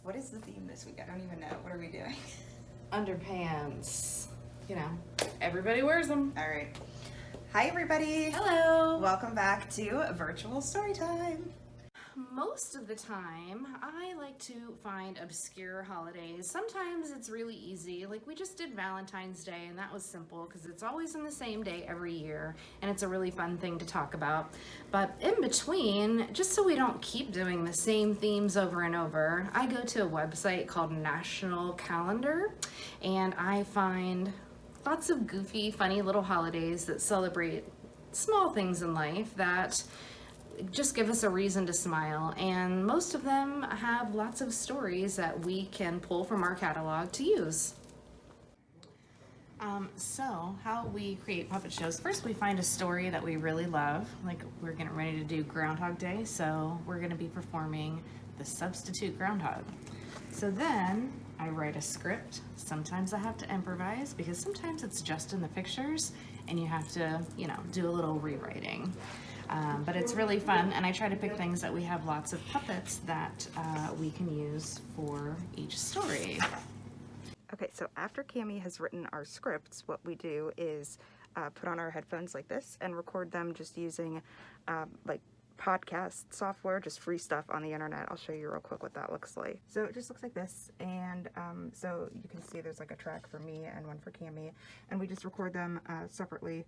What is the theme this week? I don't even know. What are we doing? Underpants. You know, everybody wears them. All right. Hi, everybody. Hello. Welcome back to Virtual Storytime. Most of the time, I like to find obscure holidays. Sometimes it's really easy. Like we just did Valentine's Day, and that was simple because it's always in the same day every year, and it's a really fun thing to talk about. But in between, just so we don't keep doing the same themes over and over, I go to a website called National Calendar, and I find lots of goofy, funny little holidays that celebrate small things in life that just give us a reason to smile, and most of them have lots of stories that we can pull from our catalog to use. So how we create puppet shows, first we find a story that we really love, like we're getting ready to do Groundhog Day, so we're going to be performing the substitute groundhog. So then I write a script. Sometimes I have to improvise because sometimes it's just in the pictures and you have to, do a little rewriting. But it's really fun, and I try to pick things that we have lots of puppets that we can use for each story. Okay, so after Cami has written our scripts, what we do is put on our headphones like this and record them just using like podcast software, just free stuff on the internet. I'll show you real quick what that looks like. So it just looks like this, and so you can see there's like a track for me and one for Cami, and we just record them separately,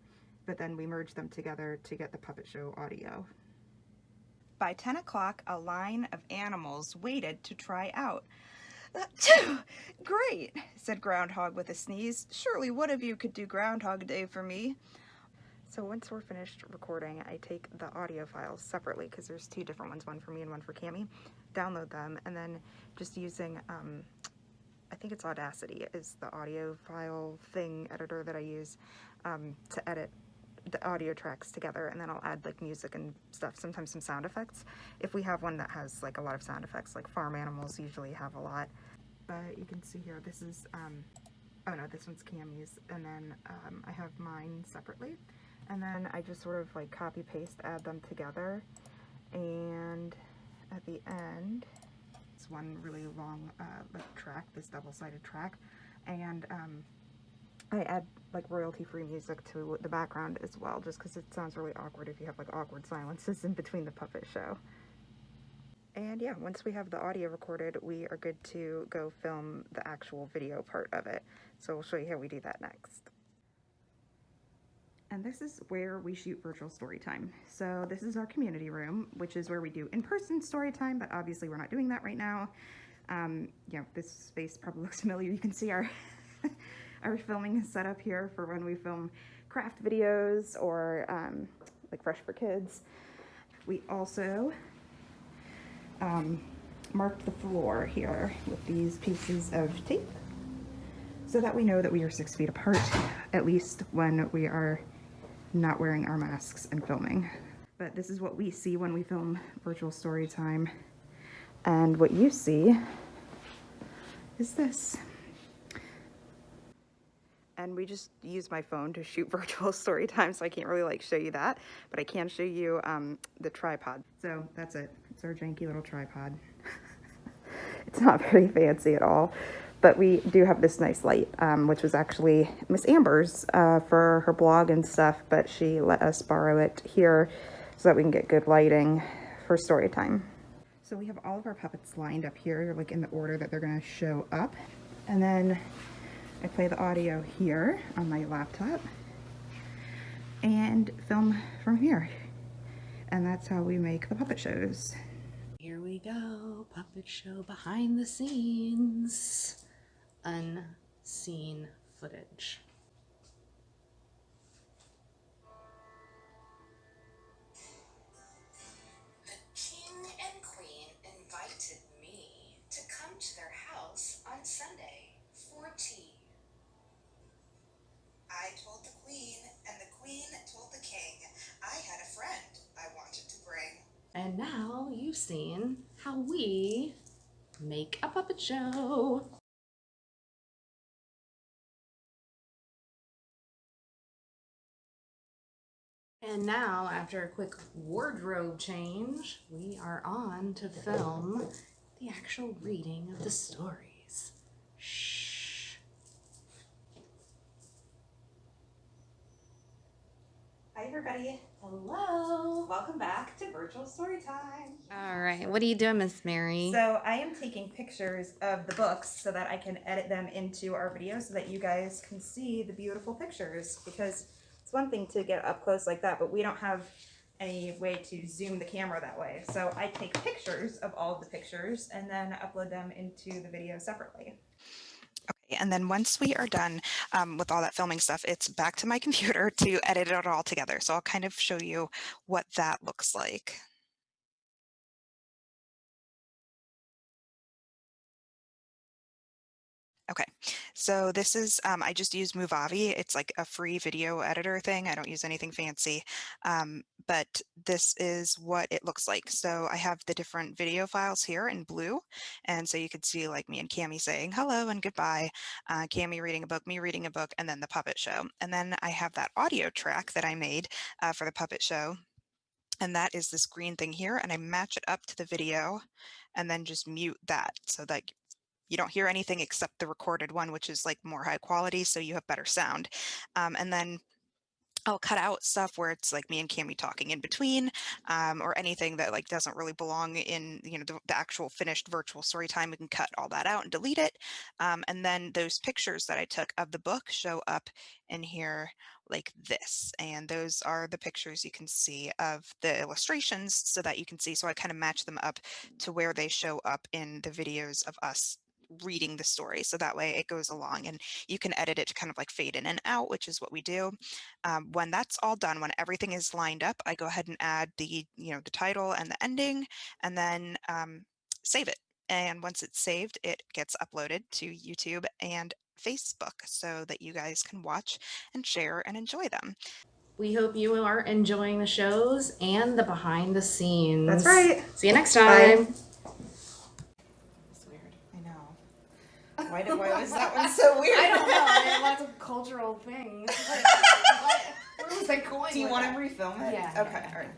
but then we merge them together to get the puppet show audio. By 10 o'clock, a line of animals waited to try out. Great, said Groundhog with a sneeze. Surely one of you could do Groundhog Day for me. So once we're finished recording, I take the audio files separately because there's two different ones, one for me and one for Cami, download them, and then just using, I think it's Audacity is the audio file thing editor that I use to edit the audio tracks together, and then I'll add like music and stuff, sometimes some sound effects. If we have one that has like a lot of sound effects, like farm animals usually have a lot. But you can see here, this is, oh no, this one's Cami's, and then I have mine separately. And then I just sort of like copy paste, add them together, and at the end, it's one really long like track, this double-sided track, and I add like royalty-free music to the background as well, just because it sounds really awkward if you have like awkward silences in between the puppet show. And yeah, once we have the audio recorded, we are good to go film the actual video part of it. So we'll show you how we do that next. And this is where we shoot virtual story time. So this is our community room, which is where we do in-person story time, but obviously we're not doing that right now. This space probably looks familiar. You can see our our filming setup here for when we film craft videos or like Fresh for Kids. We also marked the floor here with these pieces of tape so that we know that we are 6 feet apart, at least when we are not wearing our masks and filming. But this is what we see when we film virtual story time, and what you see is this. And we just use my phone to shoot virtual story time, so I can't really like show you that, but I can show you the tripod. So that's it. It's our janky little tripod. It's not very fancy at all, but we do have this nice light, which was actually Miss Amber's for her blog and stuff, but she let us borrow it here so that we can get good lighting for story time. So we have all of our puppets lined up here, like in the order that they're gonna show up. And then I play the audio here on my laptop and film from here. And that's how we make the puppet shows. Here we go, puppet show behind the scenes. Unseen footage. The king and queen invited me to come to their house on Sunday for tea. I told the queen, and the queen told the king I had a friend I wanted to bring. And now you've seen how we make a puppet show. And now, after a quick wardrobe change, we are on to film the actual reading of the stories. Shh. Hi everybody. Hello. Welcome back to Virtual Storytime. All right, what are you doing, Miss Mary? So I am taking pictures of the books so that I can edit them into our video so that you guys can see the beautiful pictures, because it's one thing to get up close like that, but we don't have any way to zoom the camera that way. So I take pictures of all of the pictures and then upload them into the video separately. Okay, and then once we are done with all that filming stuff, it's back to my computer to edit it all together. So I'll kind of show you what that looks like. Okay, so this is, I just use Movavi. It's like a free video editor thing. I don't use anything fancy, but this is what it looks like. So I have the different video files here in blue. And so you could see like me and Cami saying hello and goodbye, Cami reading a book, me reading a book, and then the puppet show. And then I have that audio track that I made for the puppet show. And that is this green thing here. And I match it up to the video and then just mute that so that you don't hear anything except the recorded one, which is like more high quality, so you have better sound. And then I'll cut out stuff where it's like me and Cami talking in between, or anything that like doesn't really belong in, you know, the actual finished virtual story time. We can cut all that out and delete it. And then those pictures that I took of the book show up in here like this. And those are the pictures you can see of the illustrations so that you can see. So I kind of match them up to where they show up in the videos of us reading the story. So that way it goes along and you can edit it to kind of like fade in and out, which is what we do. When that's all done, when everything is lined up, I go ahead and add the, you know, the title and the ending, and then save it. And once it's saved, it gets uploaded to YouTube and Facebook so that you guys can watch and share and enjoy them. We hope you are enjoying the shows and the behind the scenes. That's right. See you next time. Bye. It's weird. I know. Why was that one so weird? I don't know. I mean, lots of cultural things. Where was I going? Do you with want that? to refilm it? Yeah. Okay. Yeah. All right.